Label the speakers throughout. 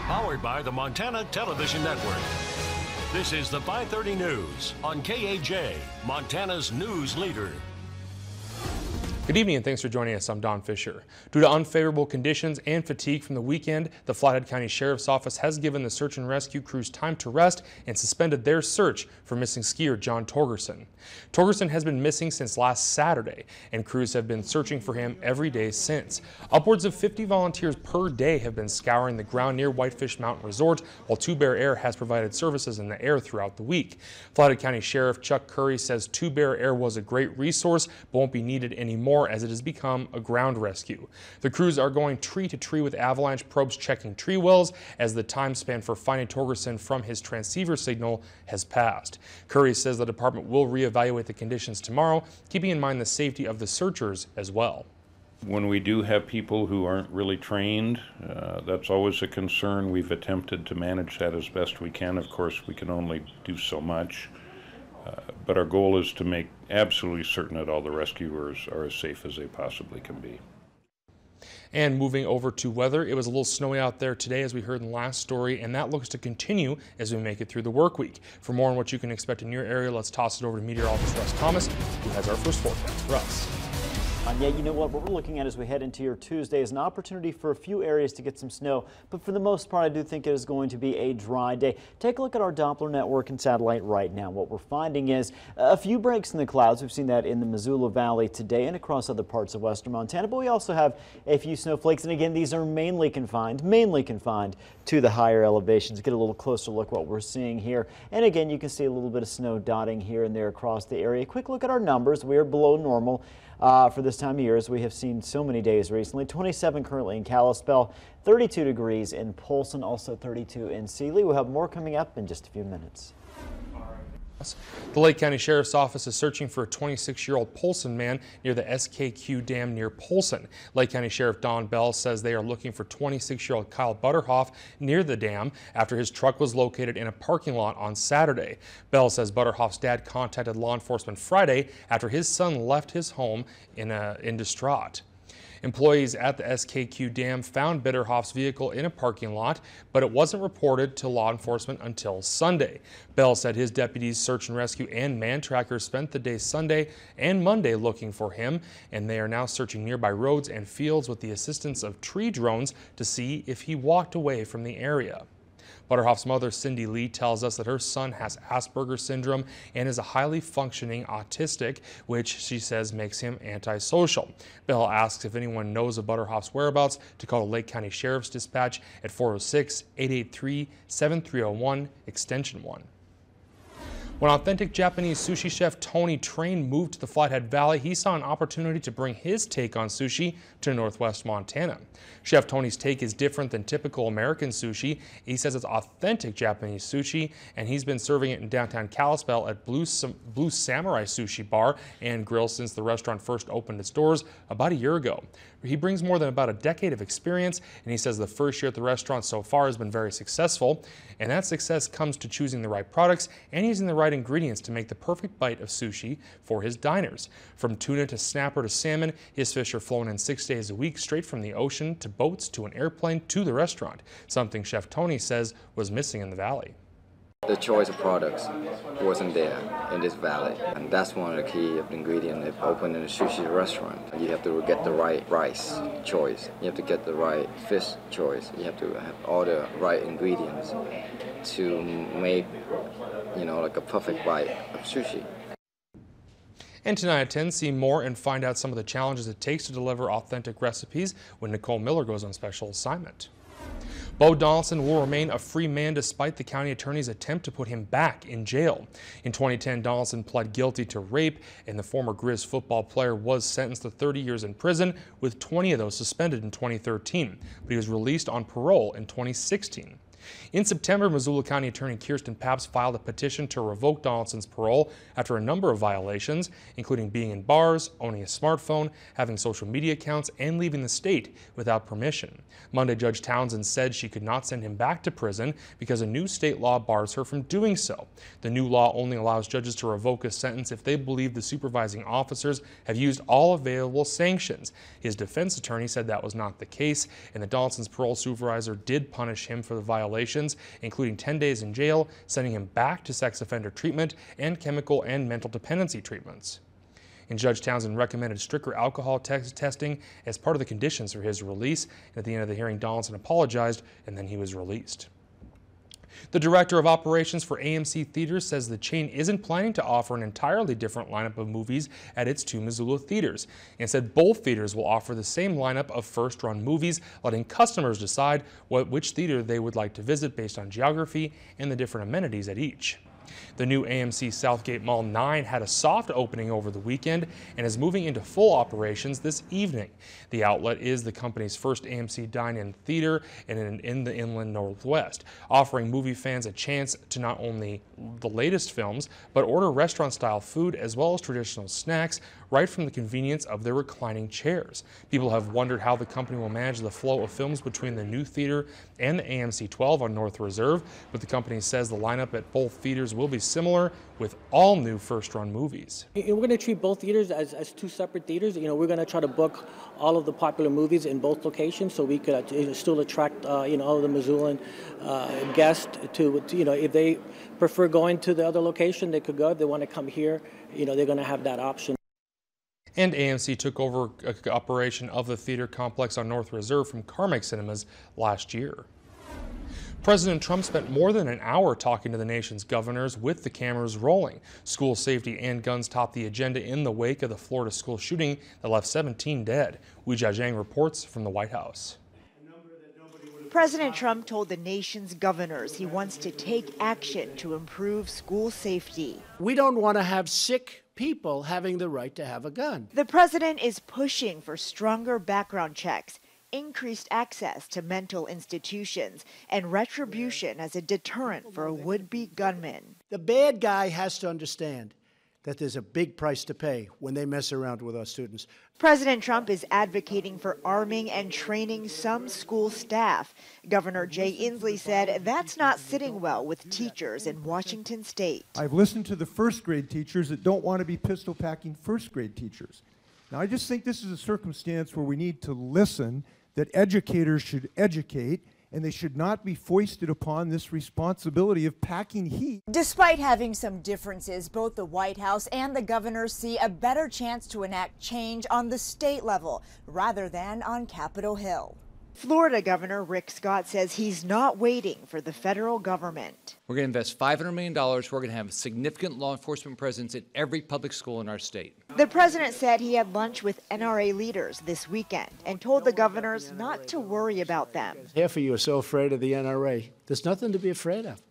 Speaker 1: Powered by the Montana Television Network. This is the 530 News on KAJ, Montana's news leader.
Speaker 2: Good evening and thanks for joining us. I'm Don Fisher. Due to unfavorable conditions and fatigue from the weekend, the Flathead County Sheriff's Office has given the search and rescue crews time to rest and suspended their search for missing skier John Torgerson. Torgerson has been missing since last Saturday, and crews have been searching for him every day since. Upwards of 50 volunteers per day have been scouring the ground near Whitefish Mountain Resort, while Two Bear Air has provided services in the air throughout the week. Flathead County Sheriff Chuck Curry says Two Bear Air was a great resource, but won't be needed anymore as it has become a ground rescue. The crews are going tree to tree with avalanche probes checking tree wells as the time span for finding Torgerson from his transceiver signal has passed. Curry says the department will reevaluate the conditions tomorrow, keeping in mind the safety of the searchers as well.
Speaker 3: When we do have people who aren't really trained, that's always a concern. We've attempted to manage that as best we can. Of course, we can only do so much. But our goal is to make absolutely certain that all the rescuers are as safe as they possibly can be.
Speaker 2: And moving over to weather, it was a little snowy out there today as we heard in the last story, and that looks to continue as we make it through the work week. For more on what you can expect in your area, let's toss it over to meteorologist Russ Thomas, who has our first forecast. Russ.
Speaker 4: Yeah, you know what we're looking at as we head into your Tuesday is an opportunity for a few areas to get some snow, but for the most part I do think it is going to be a dry day. Take a look at our Doppler network and satellite right now. What we're finding is a few breaks in the clouds. We've seen that in the Missoula Valley today and across other parts of western Montana, but we also have a few snowflakes, and again these are mainly confined to the higher elevations. Get a little closer look at what we're seeing here, and again you can see a little bit of snow dotting here and there across the area. Quick look at our numbers. We are below normal for this time of year, as we have seen so many days recently. 27 currently in Kalispell, 32 degrees in Polson, also 32 in Seeley. We'll have more coming up in just a few minutes.
Speaker 2: The Lake County Sheriff's Office is searching for a 26-year-old Polson man near the SKQ Dam near Polson. Lake County Sheriff Don Bell says they are looking for 26-year-old Kyle Butterhoff near the dam after his truck was located in a parking lot on Saturday. Bell says Butterhoff's dad contacted law enforcement Friday after his son left his home in distraught. Employees at the SKQ Dam found Butterhoff's vehicle in a parking lot, but it wasn't reported to law enforcement until Sunday. Bell said his deputies, search and rescue and man trackers spent the day Sunday and Monday looking for him, and they are now searching nearby roads and fields with the assistance of tree drones to see if he walked away from the area. Butterhoff's mother, Cindy Lee, tells us that her son has Asperger's syndrome and is a highly functioning autistic, which she says makes him antisocial. Bell asks if anyone knows of Butterhoff's whereabouts to call the Lake County Sheriff's Dispatch at 406-883-7301, extension 1. When authentic Japanese sushi chef Tony Train moved to the Flathead Valley, he saw an opportunity to bring his take on sushi to Northwest Montana. Chef Tony's take is different than typical American sushi. He says it's authentic Japanese sushi, and he's been serving it in downtown Kalispell at Blue Samurai Sushi Bar and Grill since the restaurant first opened its doors about a year ago. He brings more than about a decade of experience, and he says the first year at the restaurant so far has been very successful, and that success comes to choosing the right products and using the right ingredients to make the perfect bite of sushi for his diners. From tuna to snapper to salmon, his fish are flown in 6 days a week straight from the ocean to boats to an airplane to the restaurant, something Chef Tony says was missing in the valley.
Speaker 5: The choice of products wasn't there in this valley, and that's one of the key ingredients of opening a sushi restaurant. You have to get the right rice choice, you have to get the right fish choice, you have to have all the right ingredients to make, like a perfect bite of sushi.
Speaker 2: And tonight at 10, see more and find out some of the challenges it takes to deliver authentic recipes when Nicole Miller goes on special assignment. Bo Donaldson will remain a free man despite the county attorney's attempt to put him back in jail. In 2010, Donaldson pled guilty to rape, and the former Grizz football player was sentenced to 30 years in prison, with 20 of those suspended in 2013, but he was released on parole in 2016. In September, Missoula County Attorney Kirsten Papps filed a petition to revoke Donaldson's parole after a number of violations, including being in bars, owning a smartphone, having social media accounts, and leaving the state without permission. Monday, Judge Townsend said she could not send him back to prison because a new state law bars her from doing so. The new law only allows judges to revoke a sentence if they believe the supervising officers have used all available sanctions. His defense attorney said that was not the case, and that Donaldson's parole supervisor did punish him for the violations, including 10 days in jail, sending him back to sex offender treatment and chemical and mental dependency treatments. And Judge Townsend recommended stricter alcohol testing as part of the conditions for his release. And at the end of the hearing, Donaldson apologized, and then he was released. The director of operations for AMC Theaters says the chain isn't planning to offer an entirely different lineup of movies at its 2 Missoula theaters, and said both theaters will offer the same lineup of first-run movies, letting customers decide which theater they would like to visit based on geography and the different amenities at each. The new AMC Southgate Mall 9 had a soft opening over the weekend and is moving into full operations this evening. The outlet is the company's first AMC dine-in theater in the Inland Northwest, offering movie fans a chance to not only the latest films, but order restaurant-style food as well as traditional snacks right from the convenience of their reclining chairs. People have wondered how the company will manage the flow of films between the new theater and the AMC 12 on North Reserve, but the company says the lineup at both theaters will be similar with all new first-run movies.
Speaker 6: We're going to treat both theaters as 2 separate theaters. We're going to try to book all of the popular movies in both locations so we could still attract, all the Missoulian guests to, if they prefer going to the other location, they could go. If they want to come here, they're going to have that option.
Speaker 2: And AMC took over operation of the theater complex on North Reserve from Carmack Cinemas last year. President Trump spent more than an hour talking to the nation's governors with the cameras rolling. School safety and guns topped the agenda in the wake of the Florida school shooting that left 17 dead. Wu Jiajiang reports from the White House.
Speaker 7: President Trump told the nation's governors he wants to take action to improve school safety.
Speaker 8: We don't want to have sick people having the right to have a gun.
Speaker 7: The president is pushing for stronger background checks, increased access to mental institutions, and retribution as a deterrent for a would-be gunman.
Speaker 8: The bad guy has to understand that there's a big price to pay when they mess around with our students.
Speaker 7: President Trump is advocating for arming and training some school staff. Governor Jay Inslee said that's not sitting well with teachers in Washington State.
Speaker 9: I've listened to the first grade teachers that don't want to be pistol packing first grade teachers. Now, I just think this is a circumstance where we need to listen, that educators should educate, and they should not be foisted upon this responsibility of packing heat.
Speaker 7: Despite having some differences, both the White House and the governors see a better chance to enact change on the state level rather than on Capitol Hill. Florida Governor Rick Scott says he's not waiting for the federal government.
Speaker 10: We're going to invest $500 million. We're going to have a significant law enforcement presence in every public school in our state.
Speaker 7: The president said he had lunch with NRA leaders this weekend and told the governors not to worry about them.
Speaker 8: Half of you are so afraid of the NRA. There's nothing to be afraid of.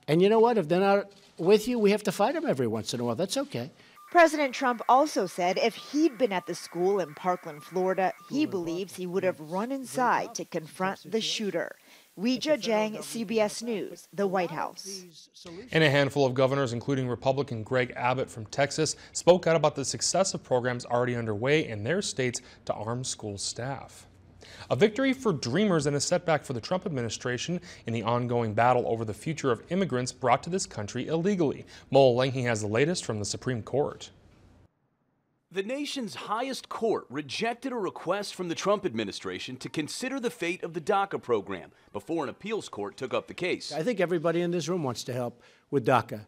Speaker 8: And you know what? If they're not with you, we have to fight them every once in a while. That's okay.
Speaker 7: President Trump also said if he'd been at the school in Parkland, Florida, he believes he would have run inside to confront the shooter. Wu Jiajiang, CBS News, the White House.
Speaker 2: And a handful of governors, including Republican Greg Abbott from Texas, spoke out about the success of programs already underway in their states to arm school staff. A victory for dreamers and a setback for the Trump administration in the ongoing battle over the future of immigrants brought to this country illegally. Mo Lenghi has the latest from the Supreme Court.
Speaker 11: The nation's highest court rejected a request from the Trump administration to consider the fate of the DACA program before an appeals court took up the case.
Speaker 8: I think everybody in this room wants to help with DACA,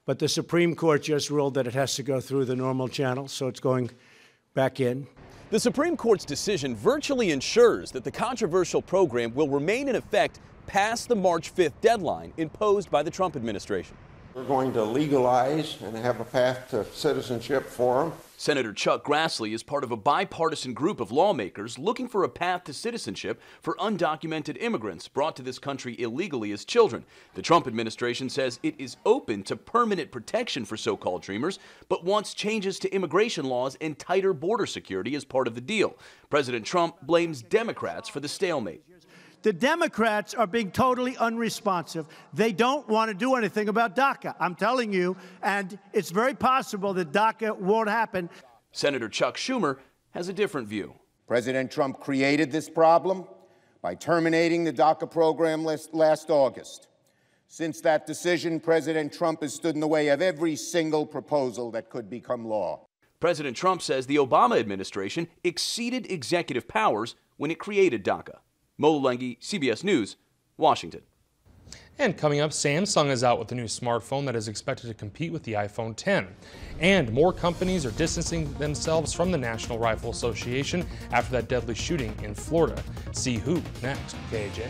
Speaker 8: but the Supreme Court just ruled that it has to go through the normal channels, so it's going back in.
Speaker 11: The Supreme Court's decision virtually ensures that the controversial program will remain in effect past the March 5th deadline imposed by the Trump administration.
Speaker 12: We're going to legalize and have a path to citizenship for them.
Speaker 11: Senator Chuck Grassley is part of a bipartisan group of lawmakers looking for a path to citizenship for undocumented immigrants brought to this country illegally as children. The Trump administration says it is open to permanent protection for so-called dreamers, but wants changes to immigration laws and tighter border security as part of the deal. President Trump blames Democrats for the stalemate.
Speaker 8: The Democrats are being totally unresponsive. They don't want to do anything about DACA, I'm telling you, and it's very possible that DACA won't happen.
Speaker 11: Senator Chuck Schumer has a different view.
Speaker 13: President Trump created this problem by terminating the DACA program last August. Since that decision, President Trump has stood in the way of every single proposal that could become law.
Speaker 11: President Trump says the Obama administration exceeded executive powers when it created DACA. Mo Lengi, CBS News, Washington.
Speaker 2: And coming up, Samsung is out with a new smartphone that is expected to compete with the iPhone X. And more companies are distancing themselves from the National Rifle Association after that deadly shooting in Florida. See who next, KAJ.